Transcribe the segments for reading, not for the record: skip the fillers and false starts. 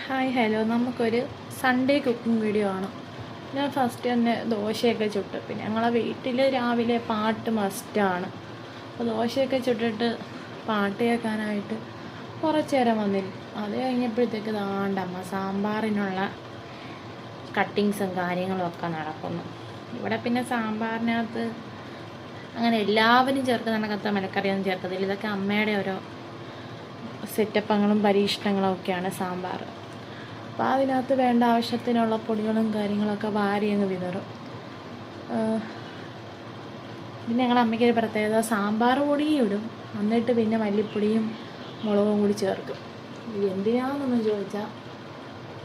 Hi hello, നമുക്കൊരു Sunday cooking video ആണ്. ഞാൻ ഫസ്റ്റ് തന്നെ ദോശയൊക്കെ ചുട്ട്, പിന്നെ ഞങ്ങളെ വീട്ടിൽ രാവിലെ പാട്ട് മസ്റ്റാണ്. അപ്പോൾ ദോശയൊക്കെ ചുട്ടിട്ട് പാട്ട് കേൾക്കാനായിട്ട് കുറച്ച് നേരം വന്നില്ല. അത് കഴിഞ്ഞപ്പോഴത്തേക്ക് ദാണ്ടമ്മ സാമ്പാറിനുള്ള കട്ടിങ്സും കാര്യങ്ങളും ഒക്കെ നടക്കുന്നു. ഇവിടെ പിന്നെ സാമ്പാറിനകത്ത് അങ്ങനെ എല്ലാവരും ചേർക്കുന്ന കണക്കത്തെ മലക്കറിയൊന്നും ചേർക്കത്തില്ല. ഇതൊക്കെ അമ്മയുടെ ഓരോ സെറ്റപ്പങ്ങളും പരീക്ഷണങ്ങളും ഒക്കെയാണ് സാമ്പാർ. അപ്പോൾ അതിനകത്ത് വേണ്ട ആവശ്യത്തിനുള്ള പൊടികളും കാര്യങ്ങളൊക്കെ വാരി അങ്ങ് വിതറും. പിന്നെ ഞങ്ങളുടെ അമ്മയ്ക്കൊരു പ്രത്യേകത, സാമ്പാർ പൊടിയും ഇടും, എന്നിട്ട് പിന്നെ മല്ലിപ്പൊടിയും മുളകും കൂടി ചേർക്കും. ഇത് എന്തിനാണെന്നൊന്നും ചോദിച്ചാൽ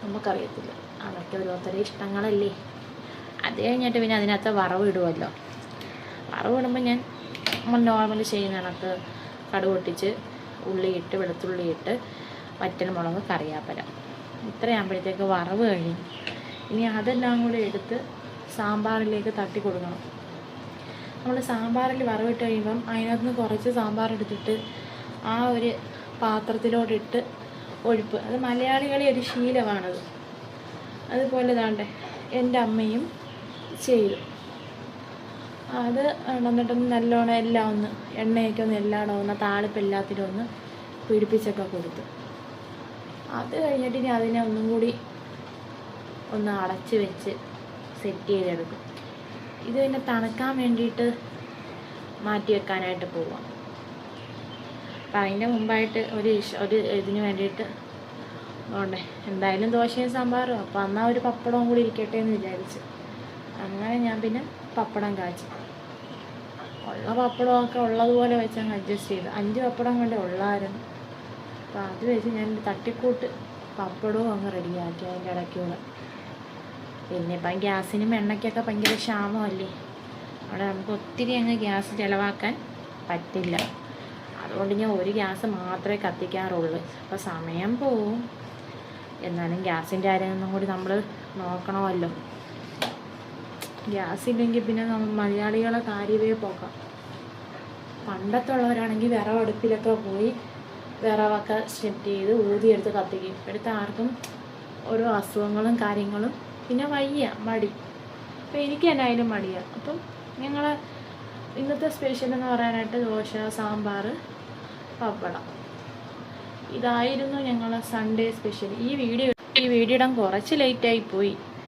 നമുക്കറിയത്തില്ല. അതൊക്കെ ഓരോരുത്തരുടെ ഇഷ്ടങ്ങളല്ലേ. അത് കഴിഞ്ഞിട്ട് പിന്നെ അതിനകത്ത് വറവ് ഇടുമല്ലോ. വറവ് ഇടുമ്പോൾ ഞാൻ നമ്മൾ നോർമൽ ചെയ്യുന്ന കണക്ക് കടുക് പൊട്ടിച്ച് ഉള്ളിയിട്ട് വെളുത്തുള്ളിയിട്ട് വറ്റൽമുളക് കറിവേപ്പില ഇത്രയാകുമ്പോഴത്തേക്ക് വറവ് കഴിയും. ഇനി അതെല്ലാം കൂടി എടുത്ത് സാമ്പാറിലേക്ക് തട്ടി കൊടുക്കണം. നമ്മൾ സാമ്പാറിൽ വറവിട്ട് കഴിയുമ്പം അതിനകത്ത് കുറച്ച് സാമ്പാർ എടുത്തിട്ട് ആ ഒരു പാത്രത്തിലോട്ടിട്ട് ഒഴിപ്പ്. അത് മലയാളികളെ ഒരു ശീലമാണത്. അതുപോലെ താണ്ടെ എൻ്റെ അമ്മയും ചെയ്തു. അത് എന്നിട്ടൊന്ന് നല്ലോണം എല്ലാം ഒന്ന് എണ്ണയൊക്കെ ഒന്ന് എല്ലായിടം ഒന്ന് താളിപ്പ് എല്ലാത്തിലും ഒന്ന് പിടിപ്പിച്ചൊക്കെ കൊടുത്തു. അത് കഴിഞ്ഞിട്ട് ഇനി അതിനെ ഒന്നും കൂടി ഒന്ന് അടച്ച് വെച്ച് സെറ്റ് ചെയ്തെടുക്കും. ഇത് പിന്നെ തണുക്കാൻ വേണ്ടിയിട്ട് മാറ്റി വെക്കാനായിട്ട് പോവാം. അപ്പം അതിൻ്റെ മുമ്പായിട്ട് ഒരു ഇതിന് വേണ്ടിയിട്ട് അതുകൊണ്ട് എന്തായാലും ദോശയും സാമ്പാറും, അപ്പോൾ എന്നാൽ ഒരു പപ്പടവും കൂടി ഇരിക്കട്ടെ എന്ന് വിചാരിച്ച് അങ്ങനെ ഞാൻ പിന്നെ പപ്പടം കാച്ചി. ഉള്ള പപ്പടമൊക്കെ ഉള്ളതുപോലെ വെച്ച് അങ്ങ് അഡ്ജസ്റ്റ് ചെയ്ത് 5 പപ്പടം കൊണ്ട് ഉള്ളായിരുന്നു. അപ്പോൾ അത് വെച്ച് ഞാൻ തട്ടിക്കൂട്ട് പപ്പടവും അങ്ങ് റെഡിയാക്കി അതിൻ്റെ ഇടയ്ക്കൂടെ. പിന്നെ ഇപ്പം ഗ്യാസിനും എണ്ണയ്ക്കൊക്കെ ഭയങ്കര ക്ഷാമമല്ലേ. അവിടെ നമുക്ക് ഒത്തിരി അങ്ങ് ഗ്യാസ് ചിലവാക്കാൻ പറ്റില്ല. അതുകൊണ്ട് ഞാൻ ഒരു ഗ്യാസ് മാത്രമേ കത്തിക്കാറുള്ളൂ. അപ്പോൾ സമയം പോവും, എന്നാലും ഗ്യാസിൻ്റെ കാര്യമൊന്നും കൂടി നമ്മൾ നോക്കണമല്ലോ. ഗ്യാസ് ഇല്ലെങ്കിൽ പിന്നെ നമ്മൾ മലയാളികളെ കാര്യമേ പോക്കാം. പണ്ടത്തുള്ളവരാണെങ്കിൽ വിറവടുപ്പിലൊക്കെ പോയി വിറവൊക്കെ സെറ്റ് ചെയ്ത് ഊതിയെടുത്ത് കത്തിക്കും. ഇപ്പോഴത്തെ ആർക്കും ഓരോ അസുഖങ്ങളും കാര്യങ്ങളും, പിന്നെ മടി. അപ്പോൾ എനിക്ക് തന്നെ അതിലും മടിയാണ്. അപ്പം ഞങ്ങൾ ഇന്നത്തെ സ്പെഷ്യൽ എന്ന് പറയാനായിട്ട് ദോശ, സാമ്പാർ, പപ്പടം, ഇതായിരുന്നു ഞങ്ങളെ സൺഡേ സ്പെഷ്യൽ. ഈ വീഡിയോ ഇടാൻ കുറച്ച് ലേറ്റായി പോയി.